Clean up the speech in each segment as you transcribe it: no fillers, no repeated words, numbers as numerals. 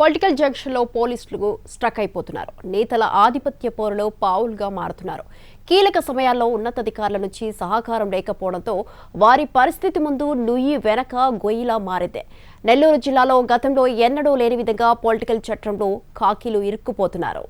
Political జంక్షన్లో పోలీసులు struck అయిపోతున్నారు. నేతల ఆధిపత్య పోరులో పావులుగా మారుతున్నారు. కీలక సమయాల్లో ఉన్నతాధికారుల నుంచి సహకారం లేకపోవడంతో వారి పరిస్థితి ముందు నుయ్యి వెనక గొయ్యిలా మారింది. నెల్లూరు జిల్లాలో గతంలో ఎన్నడూ లేని విధంగా పొలిటికల్ చట్రంలో ఖాకీలు ఇరుక్కుపోతున్నారు.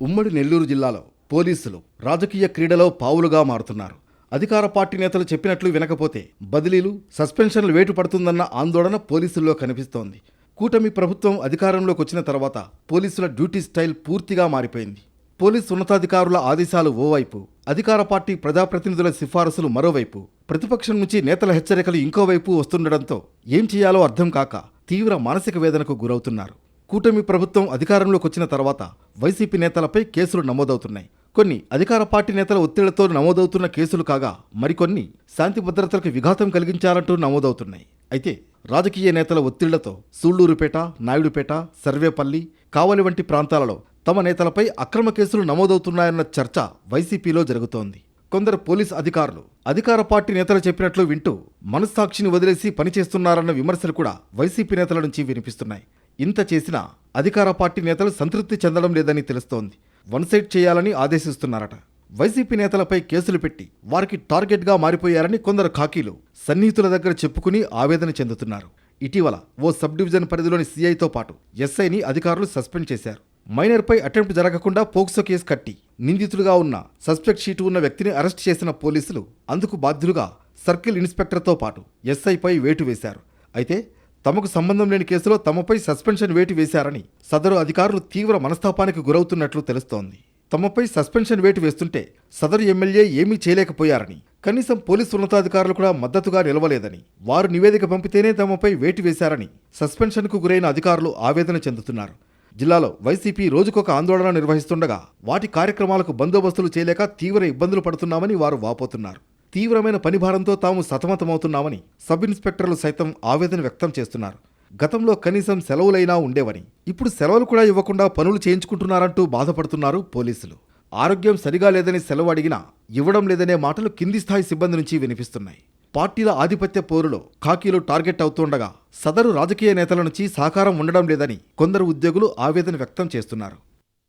ఉమ్మడి నెల్లూరు జిల్లాలో పోలీసులు రాజకీయ క్రీడలో పావులుగా మారుతున్నారు. అధికార పార్టీ నేతలు చెప్పినట్లు వినకపోతే బదిలీలు, సస్పెన్షన్లు వేటు పడుతుందన్న ఆందోళన పోలీసుల్లో కనిపిస్తోంది. కూటమి ప్రభుత్వం అధికారంలోకి వచ్చిన తర్వాత పోలీసుల డ్యూటీ స్టైల్ పూర్తిగా మారిపోయింది. పోలీసు ఉన్నతాధికారుల ఆదేశాలు ఓవైపు, అధికార పార్టీ ప్రజాప్రతినిధుల సిఫారసులు మరోవైపు, ప్రతిపక్షం నుంచి నేతల హెచ్చరికలు ఇంకోవైపు వస్తుండటంతో ఏం చేయాలో అర్థం కాక తీవ్ర మానసిక వేదనకు గురవుతున్నారు. కూటమి ప్రభుత్వం అధికారంలోకి వచ్చిన తర్వాత వైసీపీ నేతలపై కేసులు నమోదవుతున్నాయి. కొన్ని అధికార పార్టీ నేతల ఒత్తిళ్లతో నమోదవుతున్న కేసులు కాగా మరికొన్ని శాంతి భద్రతలకు విఘాతం కలిగించాలంటూ నమోదవుతున్నాయి. అయితే రాజకీయ నేతల ఒత్తిళ్లతో సూళ్లూరుపేట, నాయుడుపేట, సర్వేపల్లి, కావలి వంటి ప్రాంతాలలో తమ నేతలపై అక్రమ కేసులు నమోదవుతున్నాయన్న చర్చ వైసీపీలో జరుగుతోంది. కొందరు పోలీస్ అధికారులు అధికార పార్టీ నేతలు చెప్పినట్లు వింటూ మనస్సాక్షిని వదిలేసి పనిచేస్తున్నారన్న విమర్శలు కూడా వైసీపీ నేతల నుంచి వినిపిస్తున్నాయి. ఇంత చేసినా అధికార పార్టీ నేతలు సంతృప్తి చెందడం లేదని తెలుస్తోంది. వన్ సైడ్ చేయాలని ఆదేశిస్తున్నారట. వైసీపీ నేతలపై కేసులు పెట్టి వారికి టార్గెట్గా మారిపోయారని కొందరు ఖాకీలు సన్నిహితుల దగ్గర చెప్పుకుని ఆవేదన చెందుతున్నారు. ఇటీవల ఓ సబ్ డివిజన్ పరిధిలోని సీఐతో పాటు ఎస్ఐని అధికారులు సస్పెండ్ చేశారు. మైనర్పై అటెంప్ట్ జరగకుండా పోక్సో కేసు కట్టి నిందితులుగా ఉన్న సస్పెక్ట్ షీటు ఉన్న వ్యక్తిని అరెస్ట్ చేసిన పోలీసులు అందుకు బాధ్యులుగా సర్కిల్ ఇన్స్పెక్టర్తో పాటు ఎస్ఐపై వేటు వేశారు. అయితే తమకు సంబంధం లేని కేసులో తమపై సస్పెన్షన్ వేటు వేశారని సదరు అధికారులు తీవ్ర మనస్తాపానికి గురవుతున్నట్లు తెలుస్తోంది. తమపై సస్పెన్షన్ వేటు వేస్తుంటే సదరు ఎమ్మెల్యే ఏమీ చేయలేకపోయారని, కనీసం పోలీసు ఉన్నతాధికారులు కూడా మద్దతుగా నిలవలేదని, వారు నివేదిక పంపితేనే తమపై వేటు వేశారని సస్పెన్షన్కు గురైన అధికారులు ఆవేదన చెందుతున్నారు. జిల్లాలో వైసీపీ రోజుకొక ఆందోళన నిర్వహిస్తుండగా వాటి కార్యక్రమాలకు బందోబస్తులు చేయలేక తీవ్ర ఇబ్బందులు పడుతున్నామని వారు వాపోతున్నారు. తీవ్రమైన పనిభారంతో తాము సతమతమవుతున్నామని సబ్ ఇన్స్పెక్టర్లు సైతం ఆవేదన వ్యక్తం చేస్తున్నారు. గతంలో కనీసం సెలవులైనా ఉండేవని, ఇప్పుడు సెలవులు కూడా ఇవ్వకుండా పనులు చేయించుకుంటున్నారంటూ బాధపడుతున్నారు పోలీసులు. ఆరోగ్యం సరిగా లేదని సెలవు అడిగినా ఇవ్వడం లేదనే మాటలు కింది స్థాయి సిబ్బంది నుంచి వినిపిస్తున్నాయి. పార్టీల ఆధిపత్య పోరులో ఖాకీలు టార్గెట్ అవుతుండగా సదరు రాజకీయ నేతల నుంచి సహకారం ఉండడం లేదని కొందరు ఉద్యోగులు ఆవేదన వ్యక్తం చేస్తున్నారు.